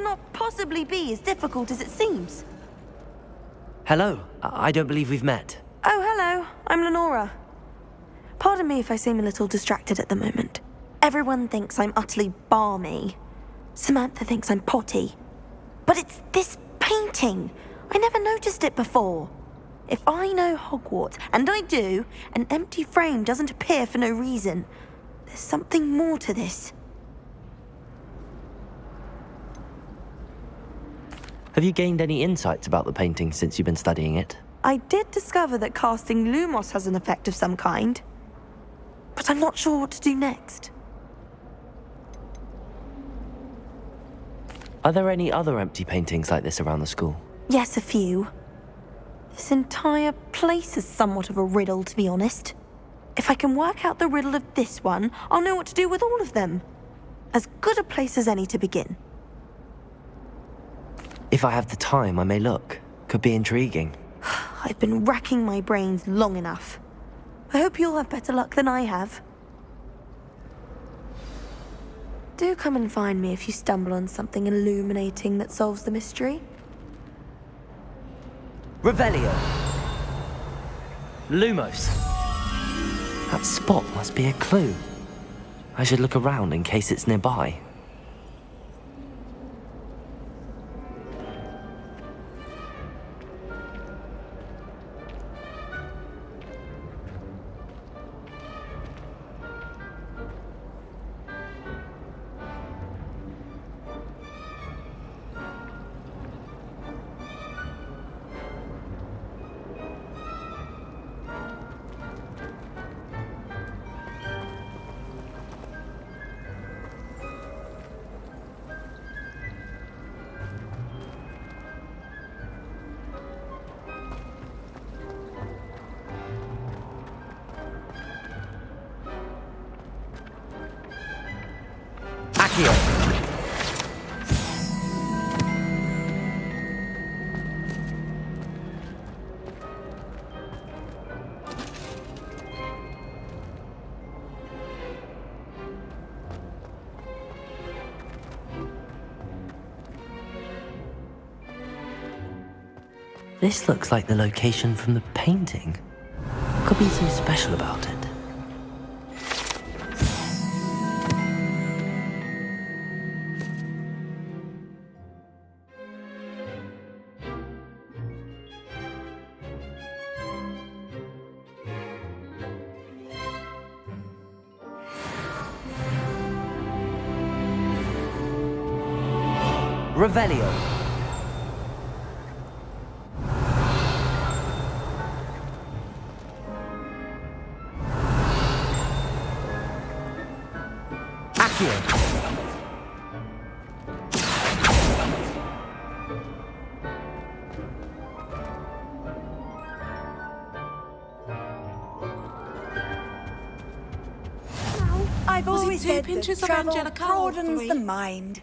cannot possibly be as difficult as it seems. Hello, I don't believe we've met. Oh, hello. I'm Lenora. Pardon me if I seem a little distracted at the moment. Everyone thinks I'm utterly balmy. Samantha thinks I'm potty. But it's this painting. I never noticed it before. If I know Hogwarts, and I do, an empty frame doesn't appear for no reason. There's something more to this. Have you gained any insights about the painting since you've been studying it? I did discover that casting Lumos has an effect of some kind. But I'm not sure what to do next. Are there any other empty paintings like this around the school? Yes, a few. This entire place is somewhat of a riddle, to be honest. If I can work out the riddle of this one, I'll know what to do with all of them. As good a place as any to begin. If I have the time, I may look. Could be intriguing. I've been racking my brains long enough. I hope you'll have better luck than I have. Do come and find me if you stumble on something illuminating that solves the mystery. Revelio! Lumos! That spot must be a clue. I should look around in case it's nearby. This looks like the location from the painting. Could be something special about it. Revelio. I've always said that pinches of travel Angelica, broadens three? the mind.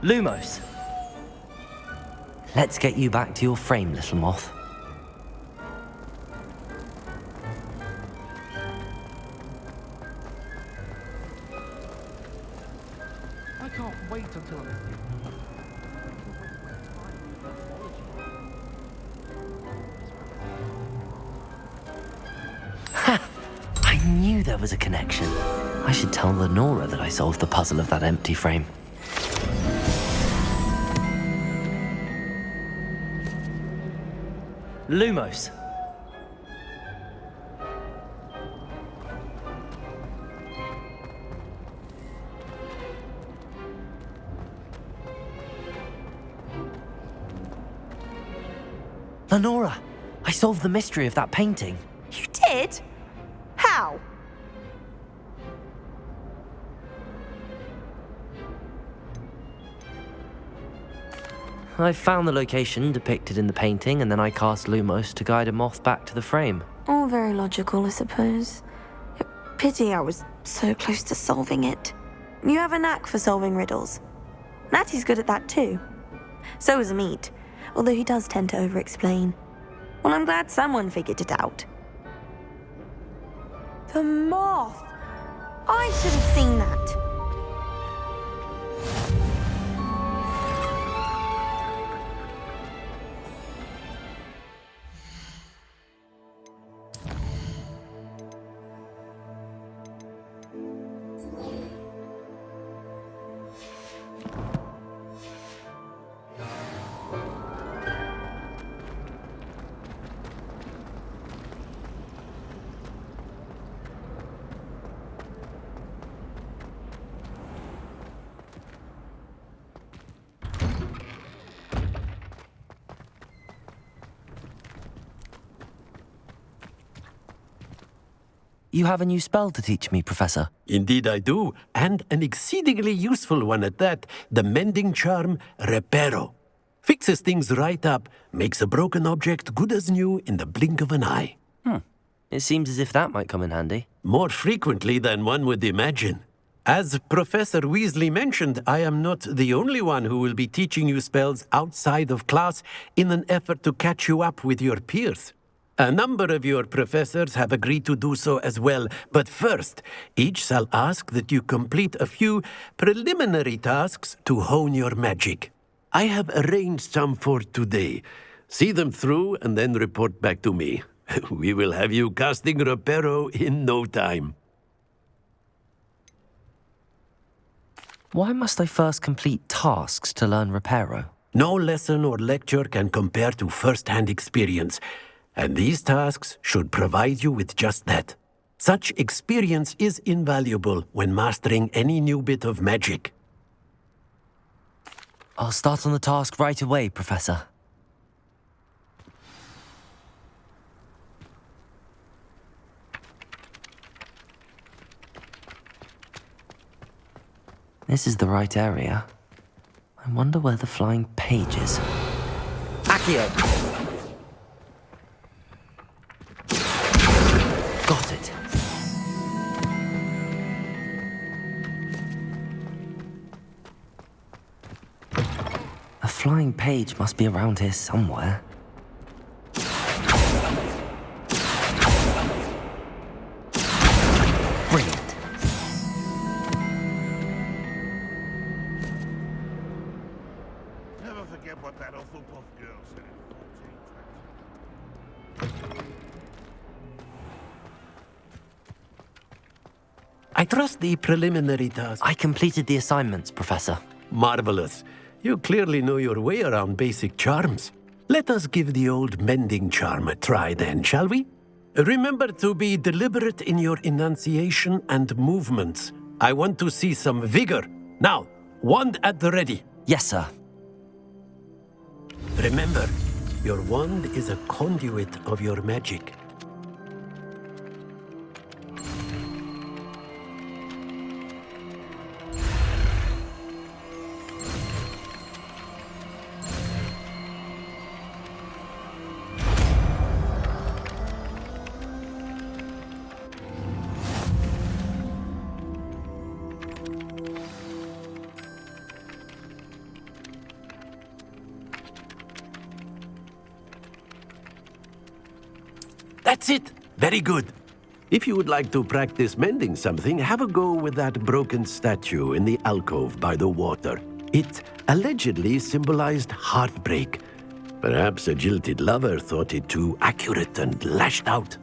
Lumos! Let's get you back to your frame, little moth. I can't wait until Ha! I knew there was a connection. I should tell Lenora that I solved the puzzle of that empty frame. Lumos. Lenora, I solved the mystery of that painting. You did? How? I found the location depicted in the painting, and then I cast Lumos to guide a moth back to the frame. All very logical, I suppose. Pity I was so close to solving it. You have a knack for solving riddles. Natty's good at that too. So is Amit, although he does tend to over-explain. Well, I'm glad someone figured it out. The moth! I should have seen that. You have a new spell to teach me, Professor. Indeed I do, and an exceedingly useful one at that, the mending charm Reparo. Fixes things right up, makes a broken object good as new in the blink of an eye. It seems as if that might come in handy. More frequently than one would imagine. As Professor Weasley mentioned, I am not the only one who will be teaching you spells outside of class in an effort to catch you up with your peers. A number of your professors have agreed to do so as well, but first, each shall ask that you complete a few preliminary tasks to hone your magic. I have arranged some for today. See them through and then report back to me. We will have you casting Reparo in no time. Why must I first complete tasks to learn Reparo? No lesson or lecture can compare to first-hand experience, and these tasks should provide you with just that. Such experience is invaluable when mastering any new bit of magic. I'll start on the task right away, Professor. This is the right area. I wonder where the flying page is. Accio! Got it. A flying page must be around here somewhere. Brilliant. Never forget what that Hufflepuff girl said. I trust the preliminary task. I completed the assignments, Professor. Marvelous. You clearly know your way around basic charms. Let us give the old mending charm a try then, shall we? Remember to be deliberate in your enunciation and movements. I want to see some vigor. Now, wand at the ready. Yes, sir. Remember, your wand is a conduit of your magic. That's it. Very good. If you would like to practice mending something, have a go with that broken statue in the alcove by the water. It allegedly symbolized heartbreak. Perhaps a jilted lover thought it too accurate and lashed out.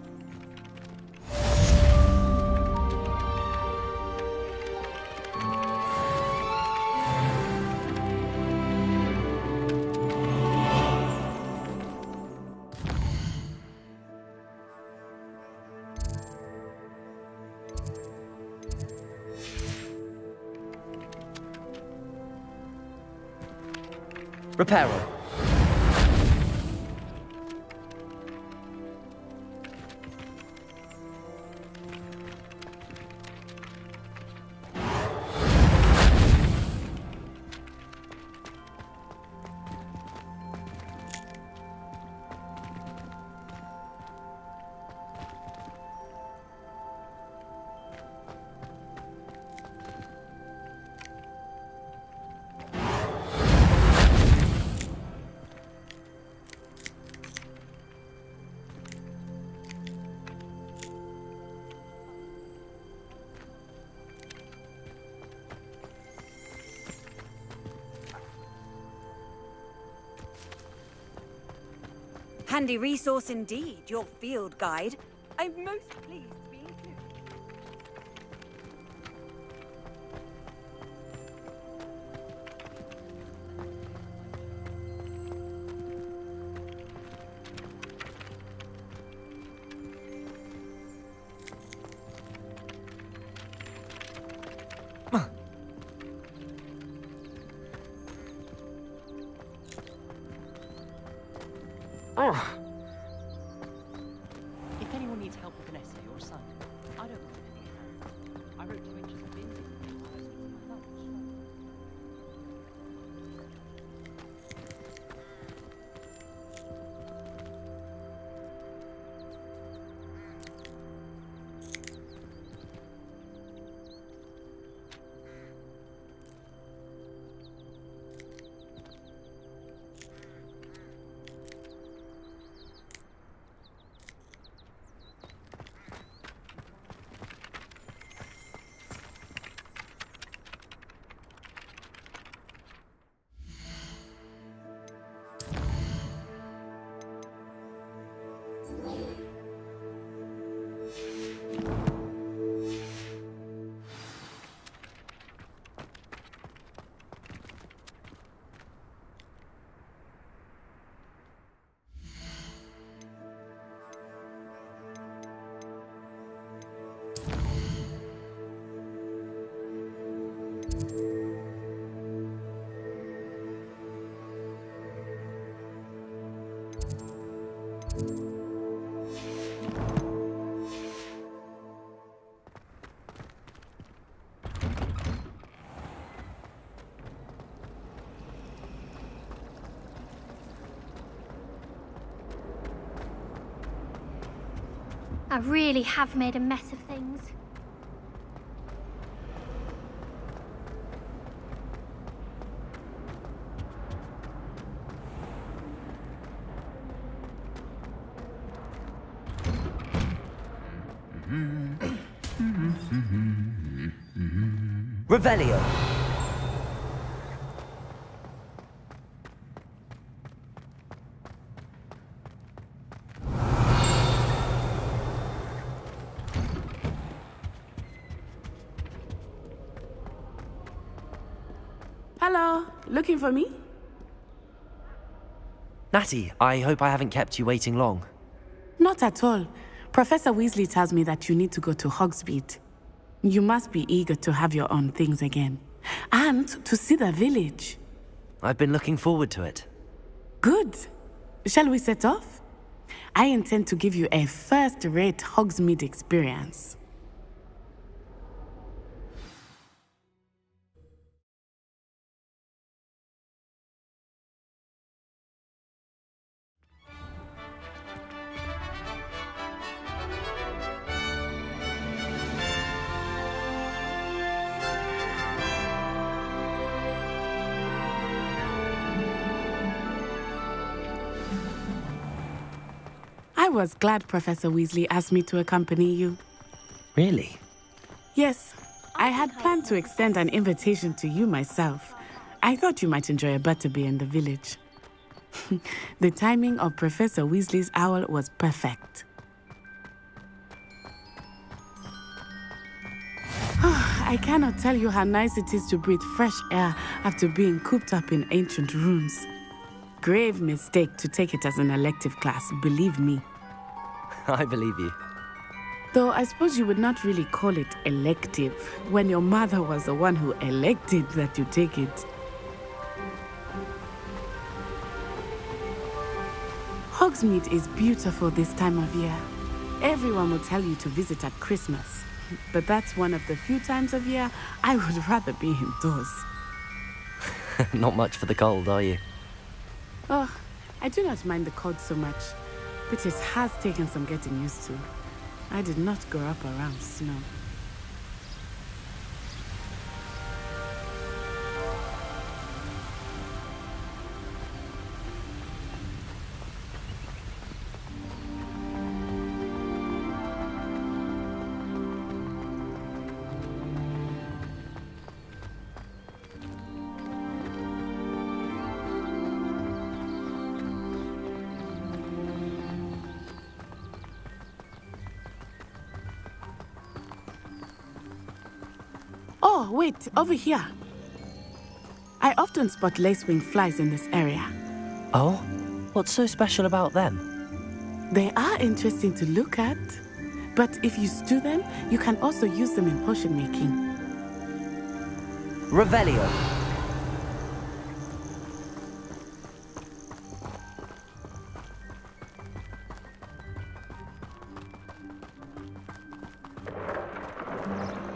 Reparo. Handy resource indeed, your field guide. I'm most pleased to be included. If anyone needs help with an essay or assignment, I don't mind any hand. I wrote 2 inches of bins while I was eating my lunch. I really have made a mess of things. Revelio. Hello, looking for me? Natty, I hope I haven't kept you waiting long. Not at all. Professor Weasley tells me that you need to go to Hogsmeade. You must be eager to have your own things again. And to see the village. I've been looking forward to it. Good. Shall we set off? I intend to give you a first-rate Hogsmeade experience. I was glad Professor Weasley asked me to accompany you. Really? Yes, I had planned to extend an invitation to you myself. I thought you might enjoy a butterbeer in the village. The timing of Professor Weasley's owl was perfect. I cannot tell you how nice it is to breathe fresh air after being cooped up in ancient rooms. Grave mistake to take it as an elective class, believe me. I believe you. Though I suppose you would not really call it elective when your mother was the one who elected that you take it. Hogsmeade is beautiful this time of year. Everyone will tell you to visit at Christmas, but that's one of the few times of year I would rather be indoors. Not much for the cold, are you? Oh, I do not mind the cold so much, but it has taken some getting used to. I did not grow up around snow. Oh, wait, over here. I often spot lacewing flies in this area. Oh? What's so special about them? They are interesting to look at, but if you stew them, you can also use them in potion making. Revelio.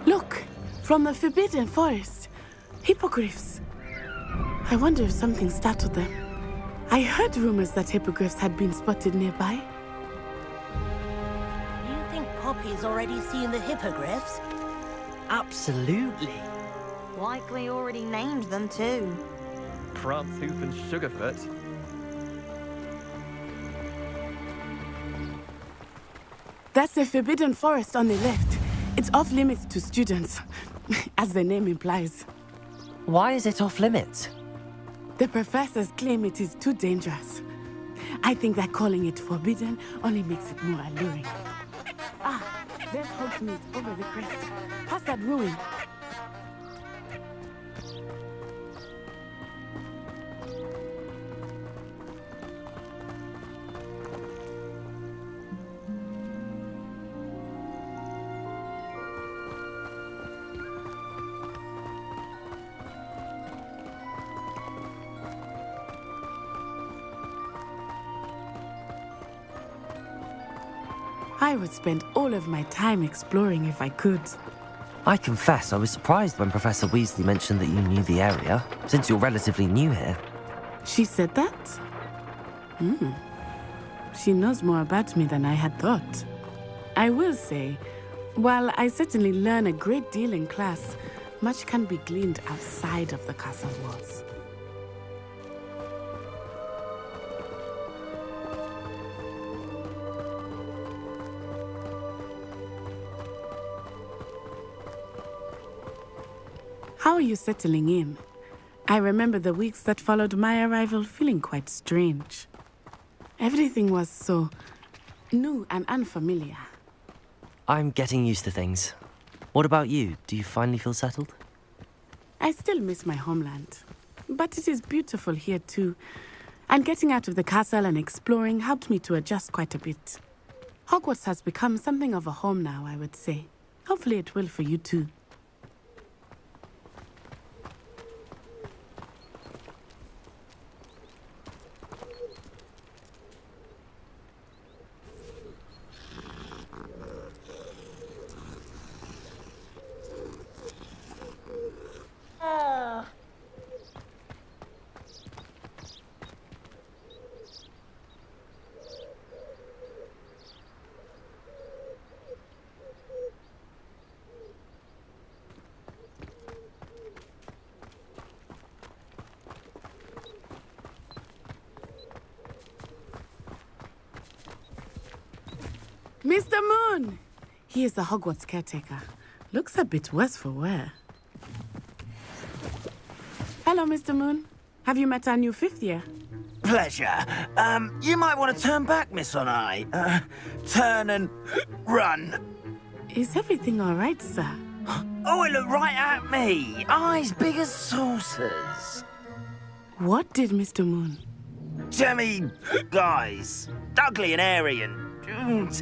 Look, from the Forbidden Forest. Hippogriffs. I wonder if something startled them. I heard rumors that hippogriffs had been spotted nearby. You think Poppy's already seen the hippogriffs? Absolutely. Likely already named them too. Prantooth and Sugarfoot. That's the Forbidden Forest on the left. It's off limits to students, as the name implies. Why is it off limits? The professors claim it is too dangerous. I think that calling it forbidden only makes it more alluring. Ah, there's Hogsmeade over the crest. Past that ruin. I would spend all of my time exploring if I could. I confess I was surprised when Professor Weasley mentioned that you knew the area, since you're relatively new here. She said that? She knows more about me than I had thought. I will say, while I certainly learn a great deal in class, much can be gleaned outside of the castle walls. How are you settling in? I remember the weeks that followed my arrival feeling quite strange. Everything was so new and unfamiliar. I'm getting used to things. What about you? Do you finally feel settled? I still miss my homeland, but it is beautiful here too. And getting out of the castle and exploring helped me to adjust quite a bit. Hogwarts has become something of a home now, I would say. Hopefully it will for you too. Mr. Moon! He is the Hogwarts caretaker. Looks a bit worse for wear. Hello, Mr. Moon. Have you met our new fifth year? Pleasure. You might want to turn back, Miss Onai. Turn and run. Is everything all right, sir? Oh, it looked right at me. Eyes big as saucers. What did Mr. Moon? Jemmy guys. Ugly and airy and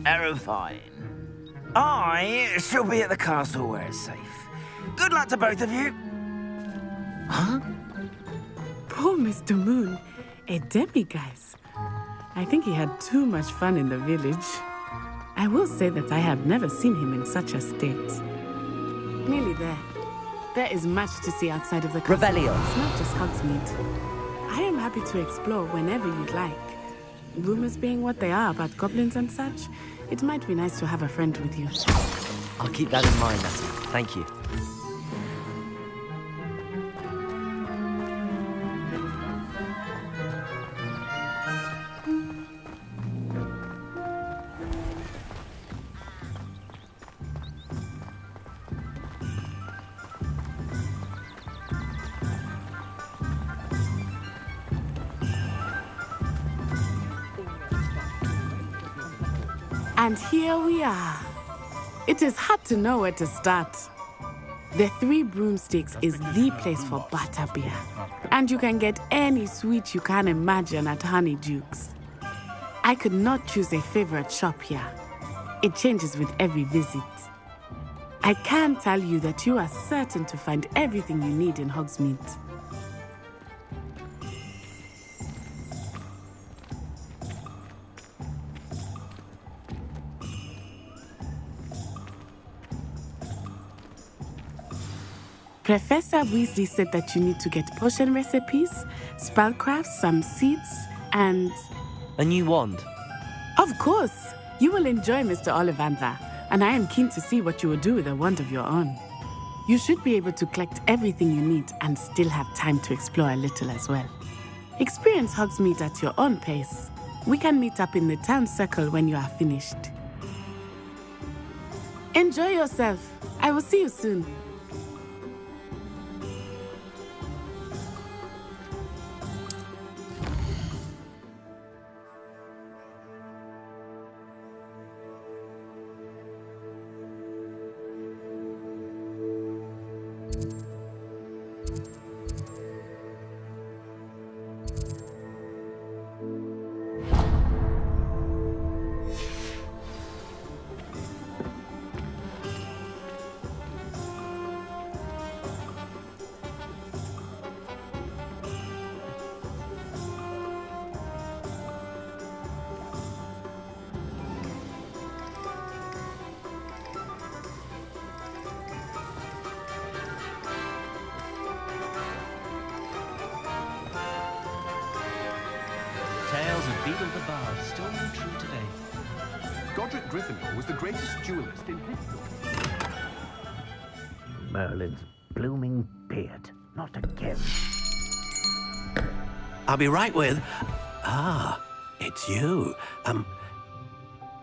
terrifying. I shall be at the castle where it's safe. Good luck to both of you. Huh? Poor Mr. Moon. A demiguise. I think he had too much fun in the village. I will say that I have never seen him in such a state. Nearly there. There is much to see outside of the castle. Revelio. It's not just Hogsmeade. I am happy to explore whenever you'd like. Rumors being what they are about goblins and such, it might be nice to have a friend with you. I'll keep that in mind, Natty. Thank you. And here we are. It is hard to know where to start. The Three Broomsticks is the place for butterbeer. And you can get any sweet you can imagine at Honeydukes. I could not choose a favorite shop here. It changes with every visit. I can tell you that you are certain to find everything you need in Hogsmeade. Professor Weasley said that you need to get potion recipes, spellcrafts, some seeds, and... A new wand. Of course! You will enjoy Mr. Ollivander, and I am keen to see what you will do with a wand of your own. You should be able to collect everything you need and still have time to explore a little as well. Experience Hogsmeade at your own pace. We can meet up in the town circle when you are finished. Enjoy yourself. I will see you soon. Tales of Beadle the Bard still ring true today. Godric Gryffindor was the greatest duelist in history. Merlin's blooming beard. Not again. I'll be right with... it's you.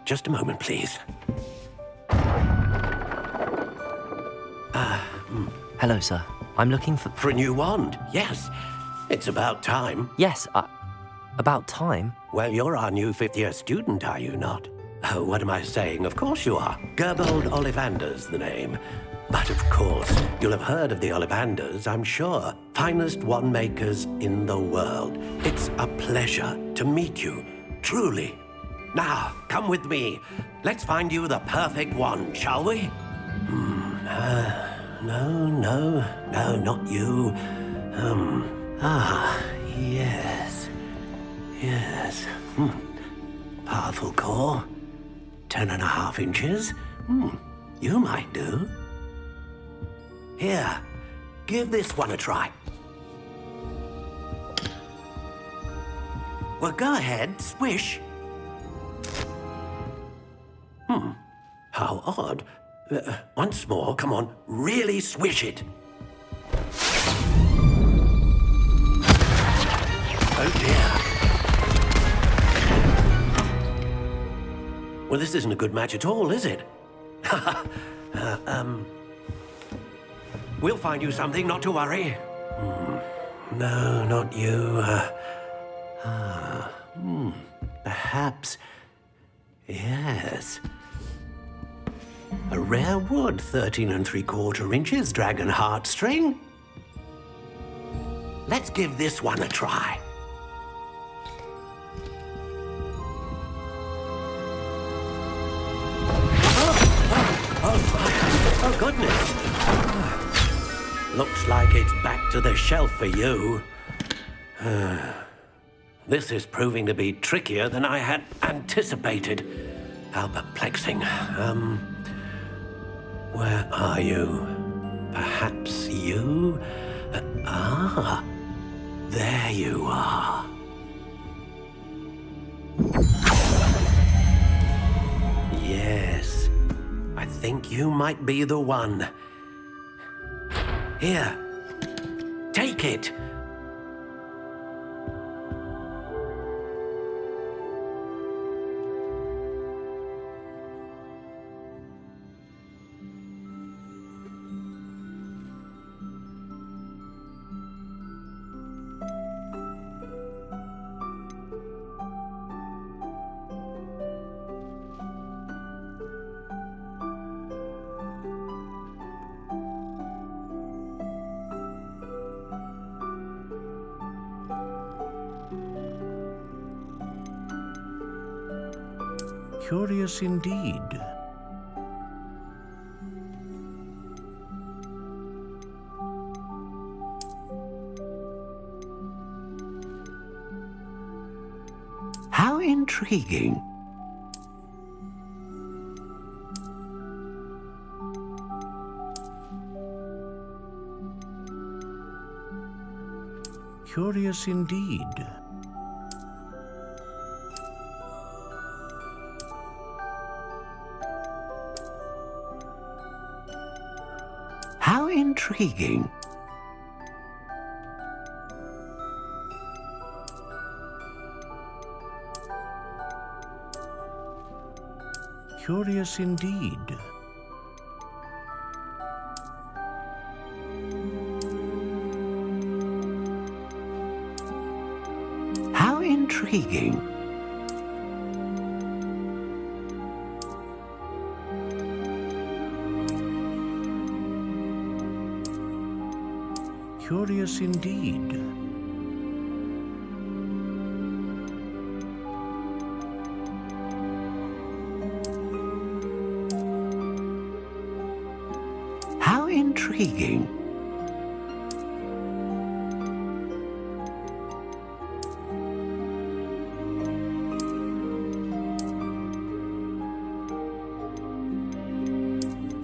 Just a moment, please. Hello, sir. I'm looking for... For a new wand, yes. It's about time. Yes, about time. Well, you're our new fifth-year student, are you not? Oh, what am I saying? Of course you are. Gerbold Ollivander's the name. But of course, you'll have heard of the Ollivanders, I'm sure. Finest wand makers in the world. It's a pleasure to meet you, truly. Now, come with me. Let's find you the perfect wand, shall we? No, not you. Yes. Powerful core. 10.5 inches. You might do. Here, give this one a try. Well, go ahead, swish. How odd. Once more, come on, really swish it. Oh dear. Well, this isn't a good match at all, is it? We'll find you something, not to worry. No, not you. Perhaps. Yes. A rare wood, 13 3/4 inches, dragon heartstring. Let's give this one a try. Oh, goodness. Looks like it's back to the shelf for you. This is proving to be trickier than I had anticipated. How perplexing. Where are you? Perhaps you? There you are. Yes, I think you might be the one. Here, take it. Curious indeed. How intriguing. Curious indeed. How intriguing. Curious indeed. How intriguing. Curious indeed. How intriguing.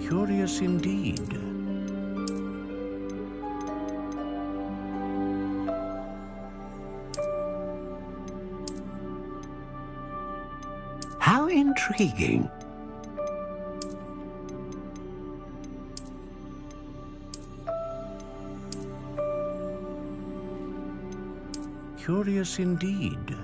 Curious indeed. How intriguing. Curious indeed.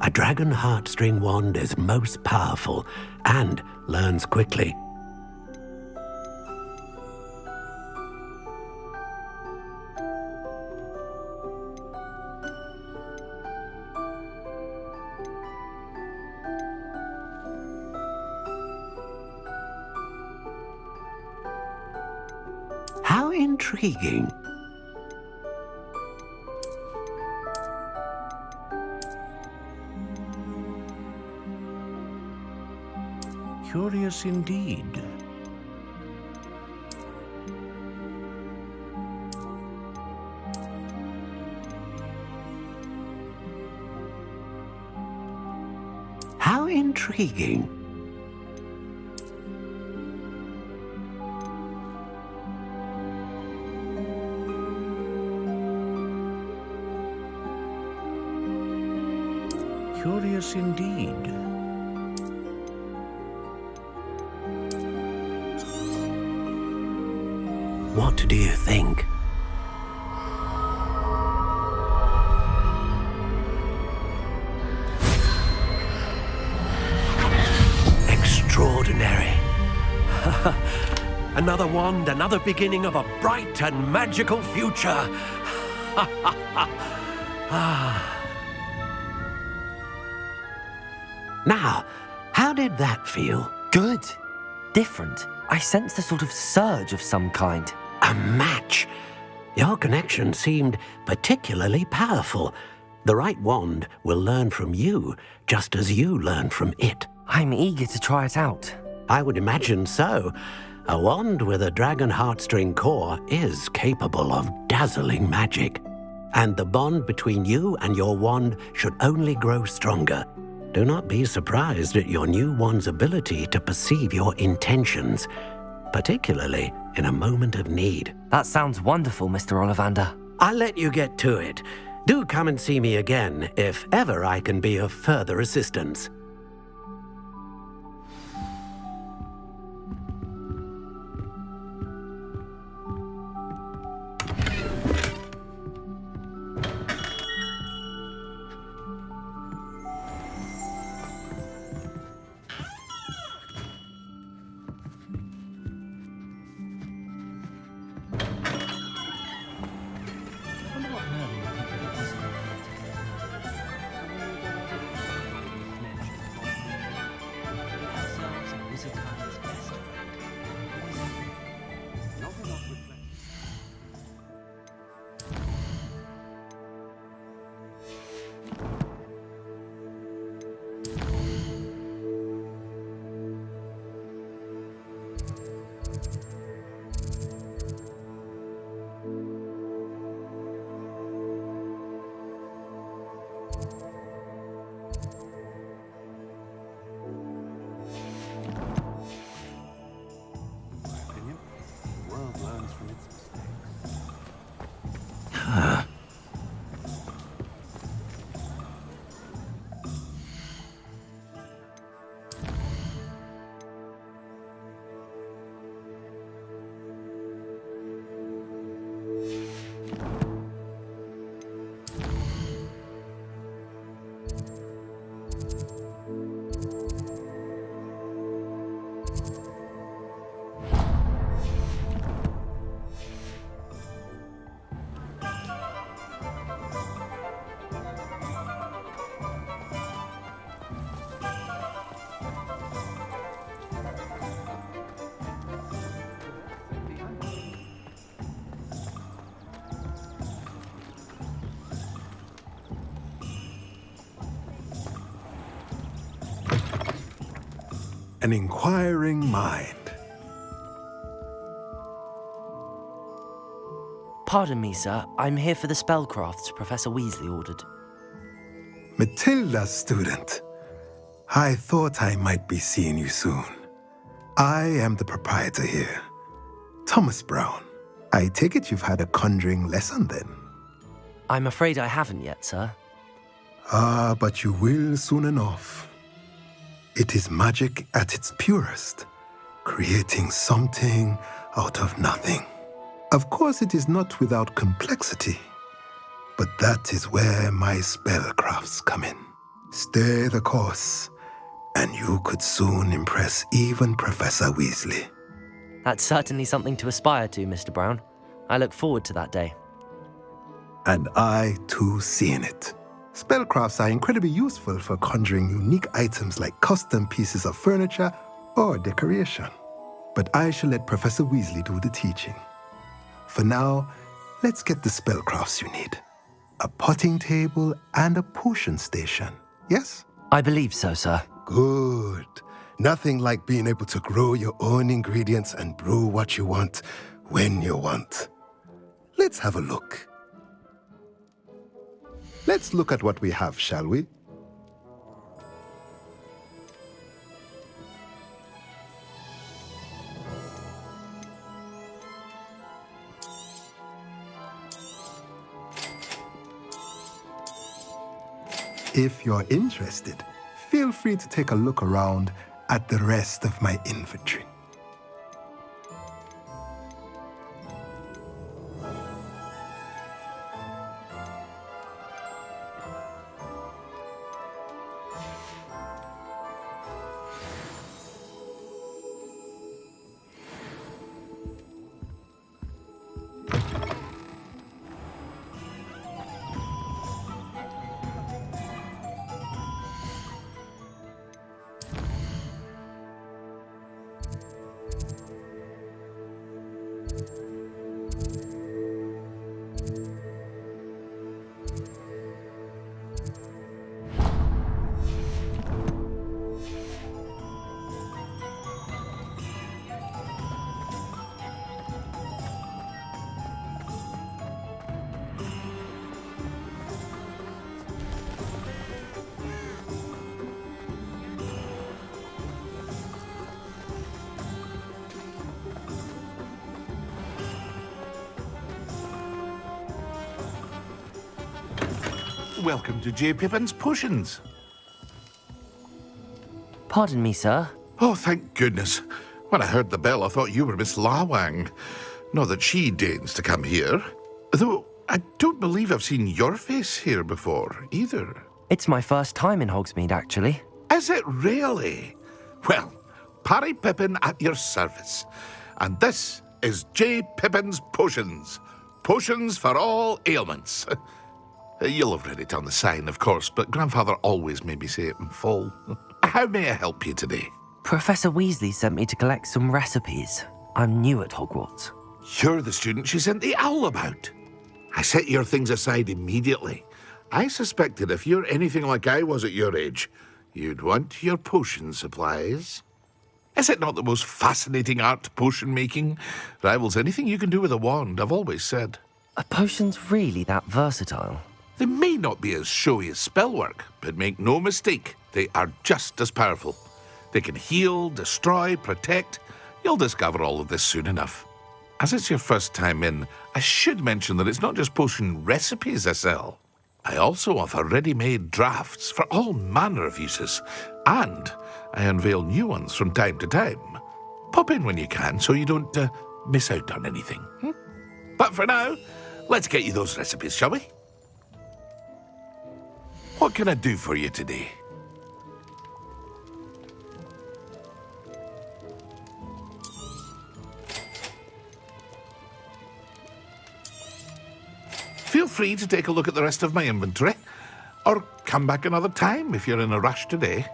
A dragon heartstring wand is most powerful and learns quickly. How intriguing. Curious indeed. How intriguing. Curious indeed. What do you think? Extraordinary. Another wand, another beginning of a bright and magical future. Now, how did that feel? Good. Different. I sensed a sort of surge of some kind. A match. Your connection seemed particularly powerful. The right wand will learn from you, just as you learn from it. I'm eager to try it out. I would imagine so. A wand with a dragon heartstring core is capable of dazzling magic. And the bond between you and your wand should only grow stronger. Do not be surprised at your new wand's ability to perceive your intentions, particularly in a moment of need. That sounds wonderful, Mr. Ollivander. I'll let you get to it. Do come and see me again if ever I can be of further assistance. An inquiring mind. Pardon me, sir. I'm here for the spellcrafts Professor Weasley ordered. Matilda's student. I thought I might be seeing you soon. I am the proprietor here, Thomas Brown. I take it you've had a conjuring lesson then? I'm afraid I haven't yet, sir. Ah, but you will soon enough. It is magic at its purest, creating something out of nothing. Of course, it is not without complexity, but that is where my spellcrafts come in. Stay the course, and you could soon impress even Professor Weasley. That's certainly something to aspire to, Mr. Brown. I look forward to that day. And I, too, seeing it. Spellcrafts are incredibly useful for conjuring unique items like custom pieces of furniture or decoration. But I shall let Professor Weasley do the teaching. For now, let's get the spellcrafts you need. A potting table and a potion station, yes? I believe so, sir. Good. Nothing like being able to grow your own ingredients and brew what you want when you want. Let's have a look. Let's look at what we have, shall we? If you're interested, feel free to take a look around at the rest of my inventory. Welcome to J. Pippin's Potions. Pardon me, sir. Oh, thank goodness. When I heard the bell, I thought you were Miss Lawang. Not that she deigns to come here. Though, I don't believe I've seen your face here before, either. It's my first time in Hogsmeade, actually. Is it really? Well, Parry Pippin at your service. And this is J. Pippin's Potions. Potions for all ailments. You'll have read it on the sign, of course, but Grandfather always made me say it in full. How may I help you today? Professor Weasley sent me to collect some recipes. I'm new at Hogwarts. You're the student she sent the owl about. I set your things aside immediately. I suspected if you're anything like I was at your age, you'd want your potion supplies. Is it not the most fascinating art, potion making? Rivals anything you can do with a wand, I've always said. Are potions really that versatile? They may not be as showy as spellwork, but make no mistake, they are just as powerful. They can heal, destroy, protect. You'll discover all of this soon enough. As it's your first time in, I should mention that it's not just potion recipes I sell. I also offer ready-made drafts for all manner of uses, and I unveil new ones from time to time. Pop in when you can so you don't miss out on anything. But for now, let's get you those recipes, shall we? What can I do for you today? Feel free to take a look at the rest of my inventory, or come back another time if you're in a rush today.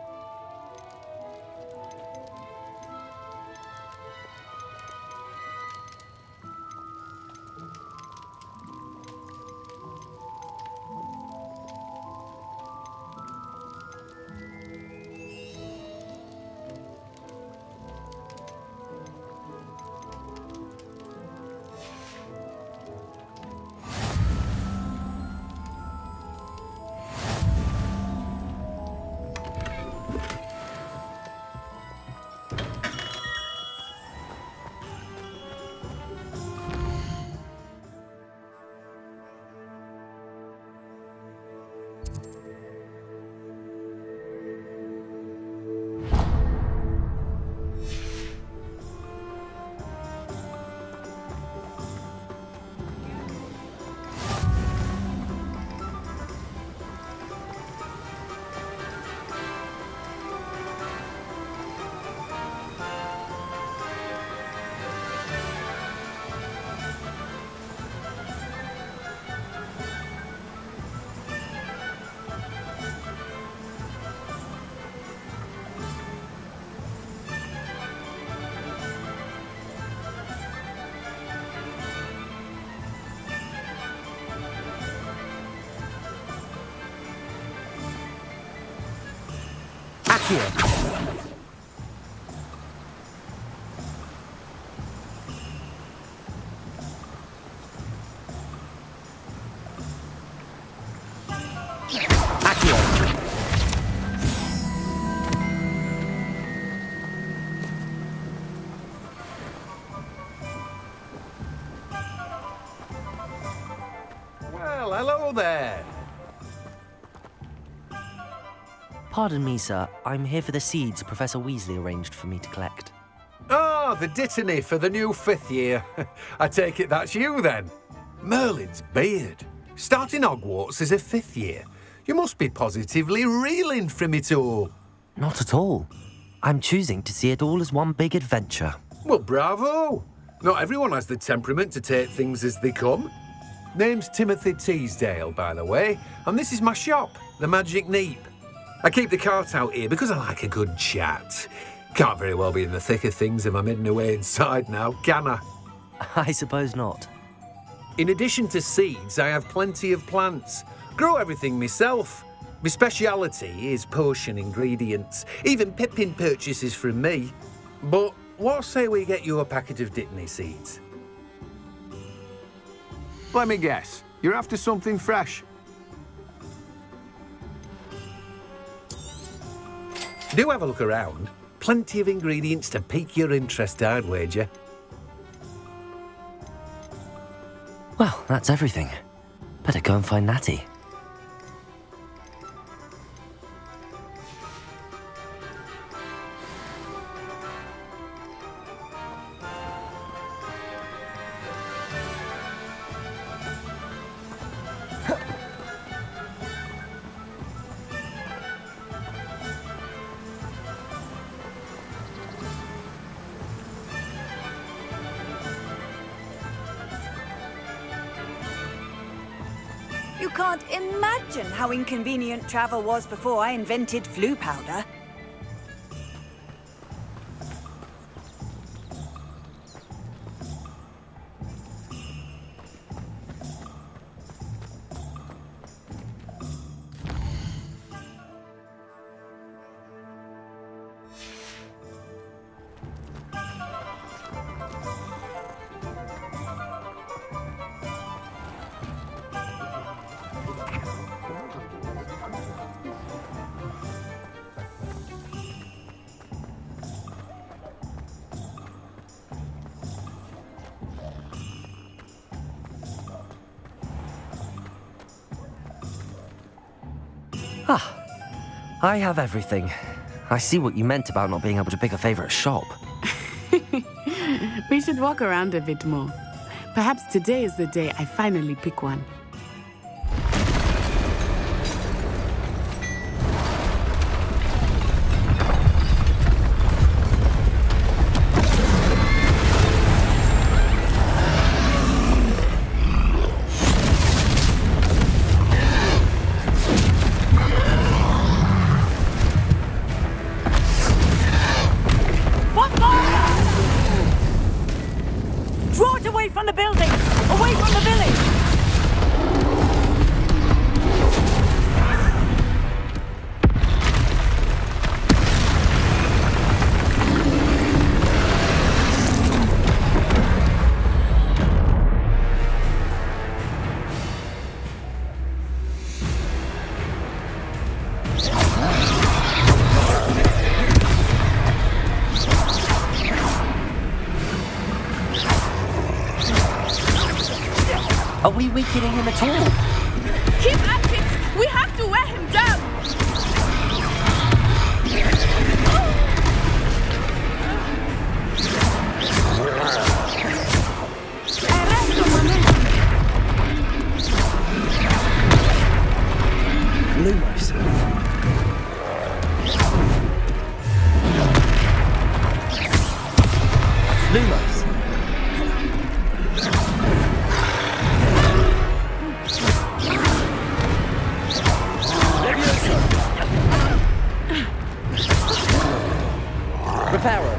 Here. Well, hello there. Pardon me, sir. I'm here for the seeds Professor Weasley arranged for me to collect. Oh, the dittany for the new 5th year. I take it that's you, then. Merlin's beard. Starting Hogwarts as a 5th year. You must be positively reeling from it all. Not at all. I'm choosing to see it all as one big adventure. Well, bravo. Not everyone has the temperament to take things as they come. Name's Timothy Teasdale, by the way, and this is my shop, the Magic Neep. I keep the cart out here because I like a good chat. Can't very well be in the thick of things if I'm hidden away inside now, can I? I suppose not. In addition to seeds, I have plenty of plants. Grow everything myself. My speciality is potion ingredients. Even Pippin purchases from me. But what say we get you a packet of Dittany seeds? Let me guess. You're after something fresh. Do have a look around. Plenty of ingredients to pique your interest, I'd wager. Well, that's everything. Better go and find Natty. You can't imagine how inconvenient travel was before I invented flu powder. I have everything. I see what you meant about not being able to pick a favorite shop. We should walk around a bit more. Perhaps today is the day I finally pick one. Draw it away from the building! Away from the village! Are we weakening him at all? Keep at it! We have to wear him down! Lumos. Lumos. Reparo.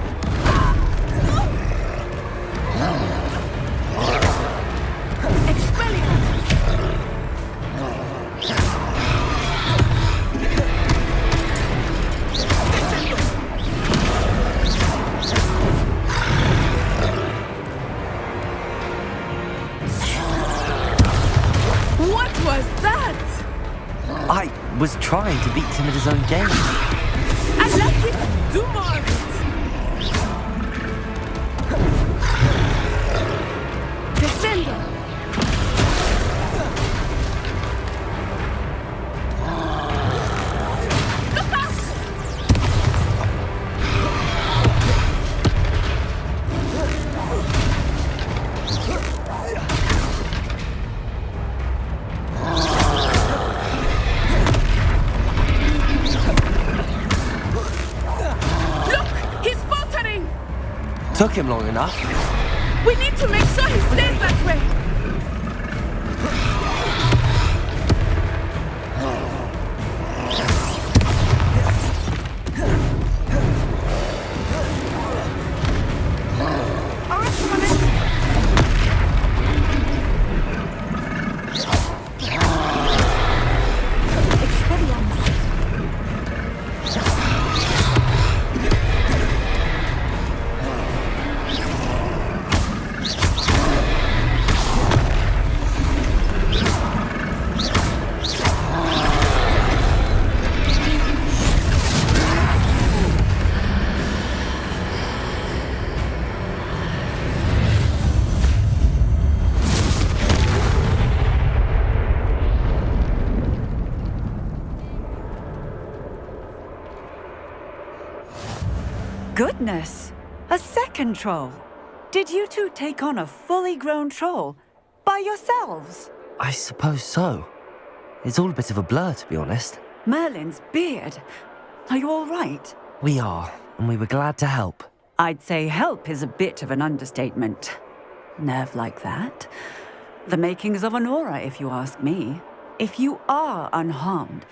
What was that? I was trying to beat him at his own game. I like it! Do more of it! Descendo! Look out! Took him long enough. We need to make sure he stays that way. Goodness! A second troll! Did you two take on a fully grown troll? By yourselves? I suppose so. It's all a bit of a blur, to be honest. Merlin's beard. Are you all right? We are, and we were glad to help. I'd say help is a bit of an understatement. Nerve like that. The makings of an aura, if you ask me. If you are unharmed,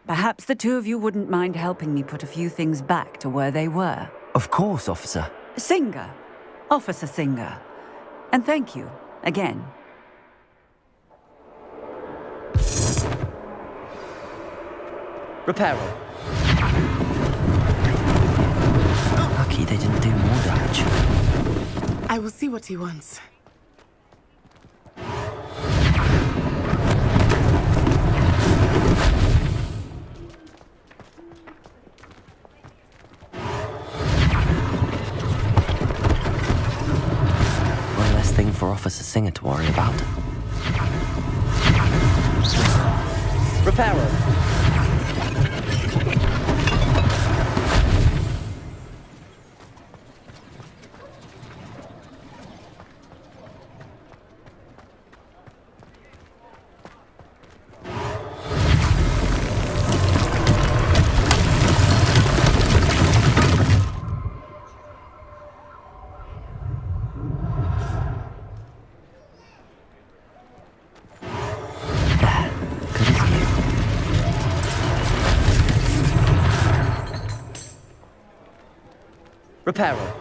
perhaps the two of you wouldn't mind helping me put a few things back to where they were. Of course, officer. Singer. Officer Singer. And thank you, again. Reparo. Lucky they didn't do more damage. I will see what he wants. One less thing for Officer Singer to worry about. Reparo. Reparo.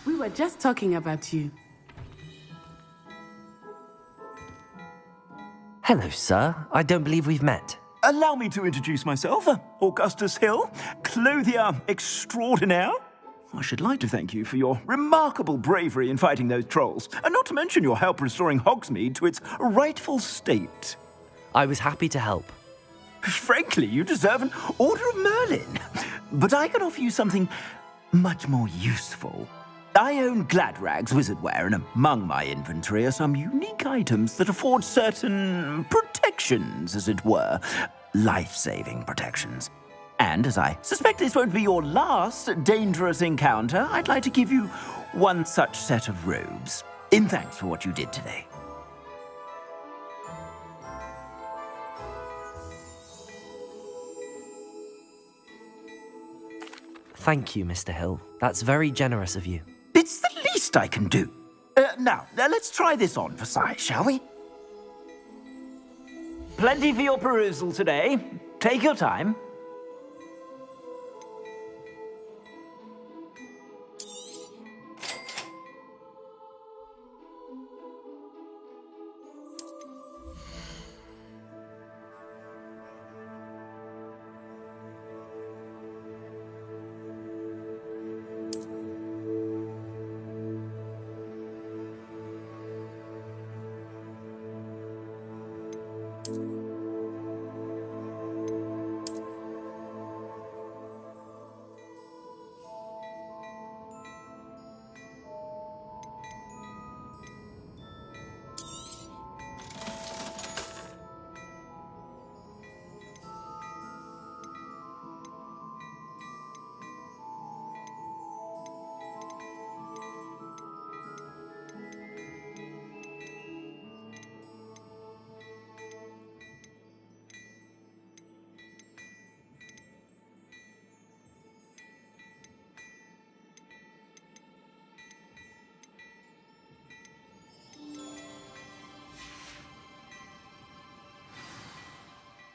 We were just talking about you. Hello, sir. I don't believe we've met. Allow me to introduce myself, Augustus Hill, clothier extraordinaire. I should like to thank you for your remarkable bravery in fighting those trolls, and not to mention your help restoring Hogsmeade to its rightful state. I was happy to help. Frankly, you deserve an Order of Merlin. But I can offer you something much more useful. I own Gladrag's wizardware, and among my inventory are some unique items that afford certain protections, as it were. Life-saving protections. And as I suspect this won't be your last dangerous encounter, I'd like to give you one such set of robes, in thanks for what you did today. Thank you, Mr. Hill. That's very generous of you. It's the least I can do. Now, let's try this on for size, shall we? Plenty for your perusal today. Take your time.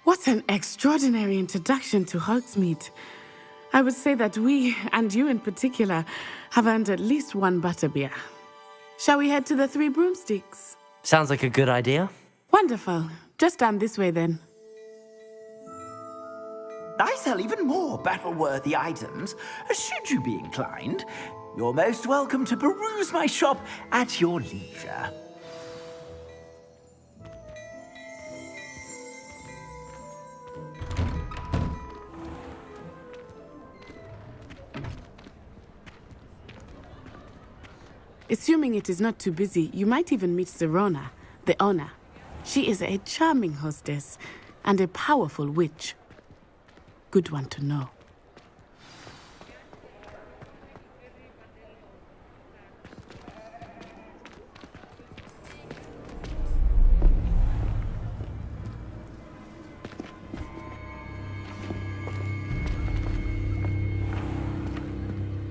What an extraordinary introduction to Hogsmeade. I would say that we, and you in particular, have earned at least one butterbeer. Shall we head to the Three Broomsticks? Sounds like a good idea. Wonderful. Just down this way then. I sell even more battle-worthy items. Should you be inclined, you're most welcome to peruse my shop at your leisure. Assuming it is not too busy, you might even meet Sirona, the owner. She is a charming hostess and a powerful witch. Good one to know.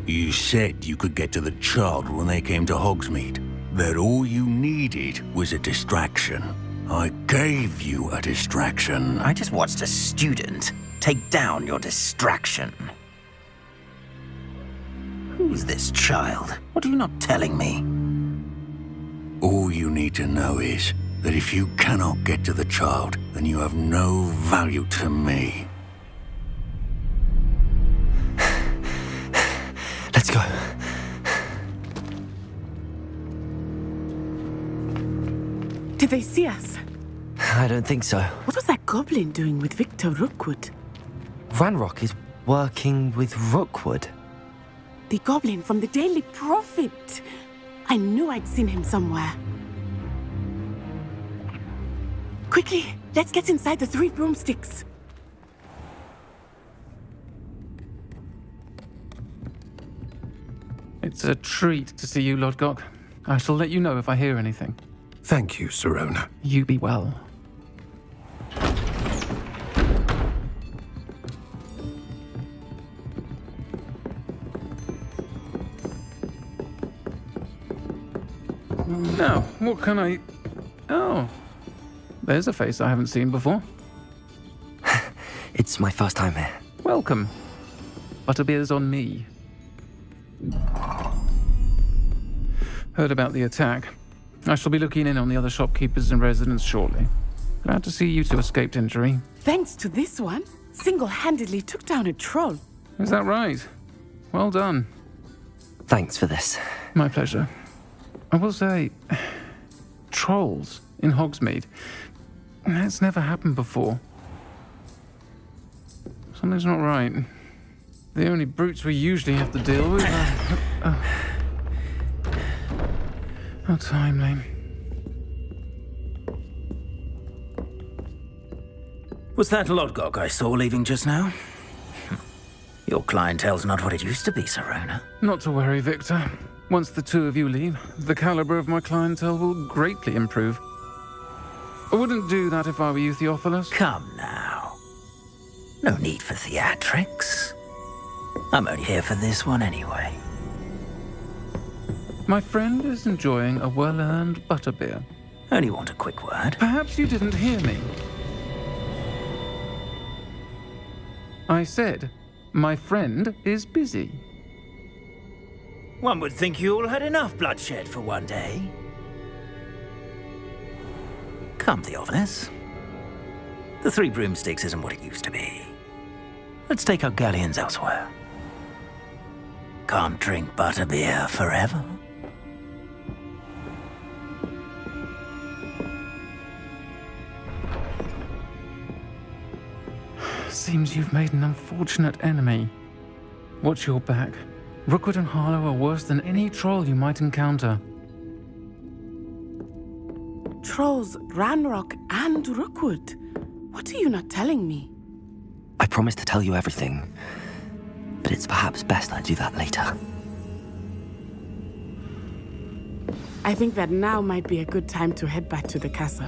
You said you could get to the child when they came to Hogsmeade. That all you needed was a distraction. I gave you a distraction. I just watched a student take down your distraction. Who's this child? What are you not telling me? All you need to know is that if you cannot get to the child, then you have no value to me. Let's go. Did they see us? I don't think so. What was that goblin doing with Victor Rookwood? Ranrock is working with Rookwood. The goblin from the Daily Prophet. I knew I'd seen him somewhere. Quickly, let's get inside the 3 broomsticks. It's a treat to see you, Lodgok. I shall let you know if I hear anything. Thank you, Sirona. You be well. Now, what can I... Oh, there's a face I haven't seen before. It's my first time here. Welcome. Butterbeer's on me. Heard about the attack. I shall be looking in on the other shopkeepers and residents shortly. Glad to see you two escaped injury. Thanks to this one, single-handedly took down a troll. Is that right? Well done. Thanks for this. My pleasure. I will say, trolls in Hogsmeade. That's never happened before. Something's not right. The only brutes we usually have to deal with are... How timely. Was that Lodgok I saw leaving just now? Your clientele's not what it used to be, Sirona. Not to worry, Victor. Once the two of you leave, the caliber of my clientele will greatly improve. I wouldn't do that if I were you, Theophilus. Come now. No need for theatrics. I'm only here for this one anyway. My friend is enjoying a well-earned butterbeer. Only want a quick word. Perhaps you didn't hear me. I said, my friend is busy. One would think you all had enough bloodshed for one day. Come, Theophilus. The 3 broomsticks isn't what it used to be. Let's take our galleons elsewhere. Can't drink butterbeer forever. Seems you've made an unfortunate enemy. Watch your back. Rookwood and Harlow are worse than any troll you might encounter. Trolls, Ranrock, and Rookwood. What are you not telling me? I promise to tell you everything, but it's perhaps best I do that later. I think that now might be a good time to head back to the castle.